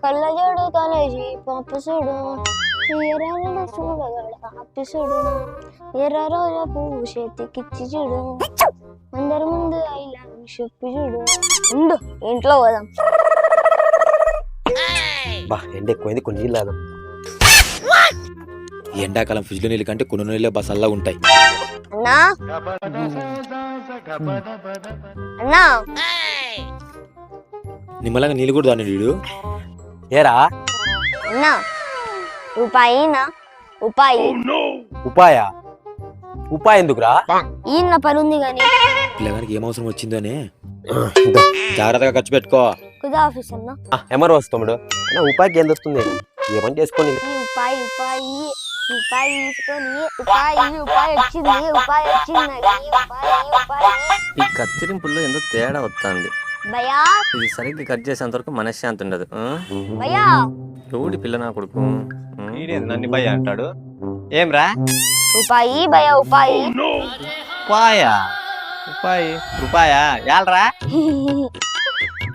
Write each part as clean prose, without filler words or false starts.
కళ్ళజోడు కాలేజీ పంపసుడు ఎర్ర చూడగడ అప్పిసుడు ఎర్ర రోజ పువ్వు చేతికిచ్చి చూడు అందరి ముందు ఇలా చెప్పి చూడు ఉండు ఇంట్లో పోదాం. బా ఎండ ఎక్కువైంది, కొన్ని నీళ్ళు తాగుదాం. ఎండాకాలం ఫ్రిడ్జ్ లో నీళ్ళు కంటే కొన్ని నీళ్ళే బా చల్లగా ఉంటాయి. అన్నా అన్నా నిమ్మలంగా నీళ్ళు కూడా దాని వీడు. ఏరా అన్నా రూపాయినా ఉపాయి ఉపాయ ఉపాయ ఎందుకురా? ఈయన పనుంది గాని పిల్లగానికి ఏం అవసరం వచ్చిందోనే జాగ్రత్తగా ఖర్చు పెట్టుకో. కుదా ఆఫీస్ అన్నా ఎమరు వస్తాడు ఉపాయకి ఎంత వస్తుంది? ఏమని చేసుకొని ఈ ఉపాయి ఉపాయి ఉపాయి తీసుకొని ఉపాయి వచ్చింది నాకు ఉపాయి ఈ కత్తిరింపుల్లో ఏదో తేడా వస్తుంది. భయా ఇది సరిగ్గా కట్ చేసేంత వరకు మనశ్శాంతి ఉండదు. భయా ఎవడి పిల్ల నా కొడుకు నన్ను భయ అంటాడు. ఏమ్రా ఉపాయి భయా ఉపాయి ఉపాయ ఉపాయ రూపాయ యాలరా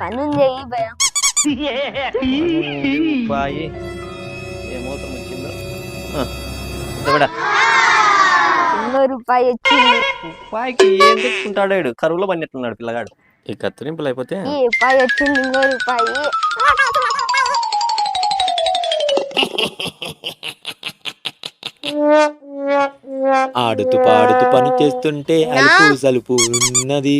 పనుంది భయా ఉపాయ ఏమోసం వచ్చిందో రూపాయి వచ్చింది. ఉపాయకి ఏం తెచ్చుకుంటాడు? కరువులో పడినట్టున్నాడు పిల్లగాడు. ఈ కత్తిరింపులు అయిపోతే ఈ రూపాయి వచ్చింది ఇంకో రూపాయి. ఆడుతూ పాడుతూ పని చేస్తుంటే అలుపు సలుపు ఉన్నది.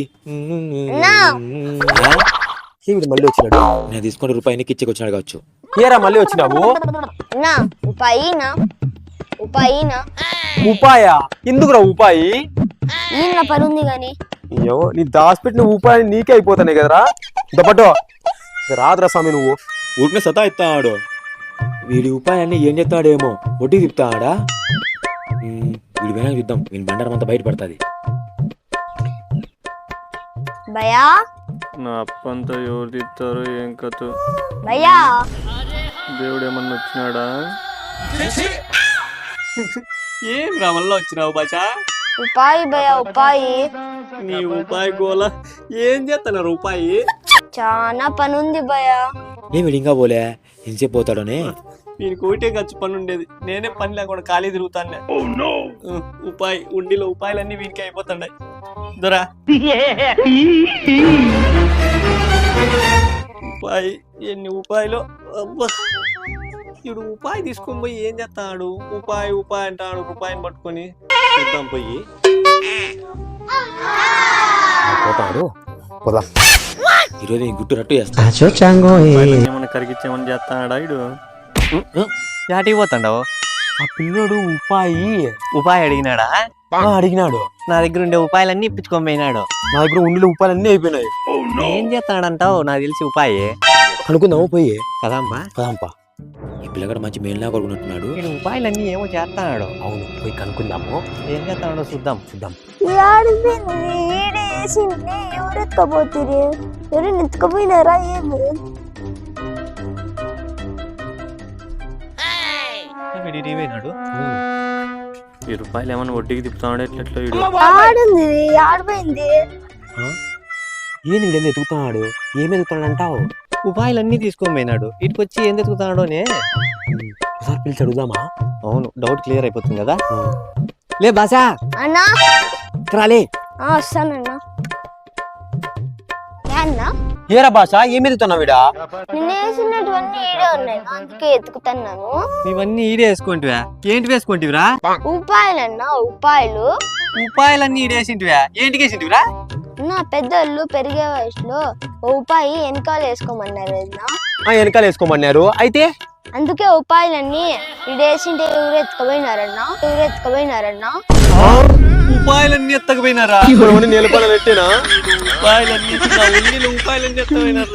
మళ్ళీ వచ్చినాడు. నేను తీసుకున్న రూపాయిని కిచ్చెకి వచ్చినాడు కావచ్చు. ఏరా మళ్ళీ వచ్చినావు? నా ఉపాయినా ఉపాయినా ఉపాయ ఎందుకురా ఉపాయి? ఈయన పనుంది గాని నీ దాచిపెట్టిన ఉపాయ నీకే అయిపోతాయి కదరా. దప్పటో రాదురా స్వామి నువ్వు. ఊరికే సతా ఇస్తాడు. వీడి ఉపాయాన్ని ఏం చెప్తాడేమో ఒడ్డీ తిప్పుతాడా. వీడి వెనక చూద్దాం, వీని బండారం అంతా బయటపడుతుంది. భయా నా అప్పంతా ఎవరు తిత్తారు ఏం కథ? భయా దేవుడు ఏమన్నా వచ్చినాడా? ఏం రా మళ్ళీ వచ్చినావు బాచా? ఉపాయి భయా ఉపాయి నీ ఉపాయ గోల ఏం చేస్తున్నారు ఉపాయి? చాలా పనుంది భయా. ఏ వీడు ఇంకా పోలే, ఎంతసేపు పోతాడోనే. వీనికి ఒకటే ఖర్చు పని ఉండేది, నేనే పని లేకుండా ఖాళీ తిరుగుతాను. ఉపాయ ఉండిలో ఉపాయాలన్నీ వీనికి అయిపోతున్నాయి. దొరా ఉపాయ ఎన్ని ఉపాయలు ఇప్పుడు ఉపాయ తీసుకొని పోయి ఏం చేస్తాడు? ఉపాయ ఉపాయ అంటాడు. రూపాయిని పట్టుకొని చూద్దాం పోయి పోతాడు. పోదాం. ఈరోజు ఈ గుట్టు రట్టు చేస్తా. ఏమన్నా కరిగిచ్చేమని చేస్తాడా ఇడు? యాటికి పోతాండవు? ఆ పిల్లోడు ఉపాయ అడిగినాడా? అడిగినాడు. నా దగ్గర ఉండే ఉపాయాలన్నీ ఇప్పించుకొని పోయినాడు. నా దగ్గర ఉండే ఉపాయాలన్నీ అయిపోయినాయి. ఏం చేస్తాడంటావు? నాకు తెలిసి ఉపాయే. అనుకుందాము పోయి. కదమ్మా కదంపా. ఈ పిల్లగాడు మంచి మేలునా కొడుకున్నట్టున్నాడు. నేను ఉపాయాలన్నీ ఏమో చేస్తాడు. అవును పోయి కనుక్కుందాము. ఏం చేస్తాడో చూద్దాం. ఎవరు ఎత్తుకపోతుంది? ఎవరు ఎత్తుకపోయినారా? ఏమి పోయినాడు. ఈ రూపాయలు ఏమన్నా వడ్డీకి తిప్పుతాడు ఎట్లెట్లో ఇడు? ఆడుంది ఆడిపోయింది. ఏంది వీడు ఎతుకుతున్నాడు? ఏమి ఎదుగుతాడు అంటావు? ఉపాయాలన్నీ తీసుకొని పోయినాడు. ఇటుకు వచ్చి ఏం తెచ్చుకుతున్నాడు అని ఒకసారి పిలిచి అడుగుదామా? అవును డౌట్ క్లియర్ అయిపోతుంది కదా. లే బాసా అన్నా రాలే. వస్తానన్నా. అన్నా ఏరా భాష ఏమి ఎదుగుతున్నావు? వీడా నిన్న వేసినటువన్నీ ఈడే ఉన్నాయి, అందుకే ఎత్తుకుతున్నాను. ఇవన్నీ ఈడే వేసుకుంటివా? ఏంటి వేసుకుంటివిరా? ఉపాయాలన్నా ఉపాయాలు. ఉపాయాలన్నీ ఈడే వేసింటివా? ఏంటికి వేసింటివిరా? నా పెద్దోళ్ళు పెరిగే వయసులో ఓ ఉపాయి వెనకాల వేసుకోమన్నారు వదినా. వెనకాల వేసుకోమన్నారు. అయితే అందుకే ఉపాయాలన్నీ ఈడేసింటే ఎవరు ఎత్తుకుపోయినారన్నా ఉపాయాలన్నీ ఎత్తకపోయినారా? నిలబడాలి పెట్టినా ఉపాయాలన్నీ ఎత్తకపోయినారు.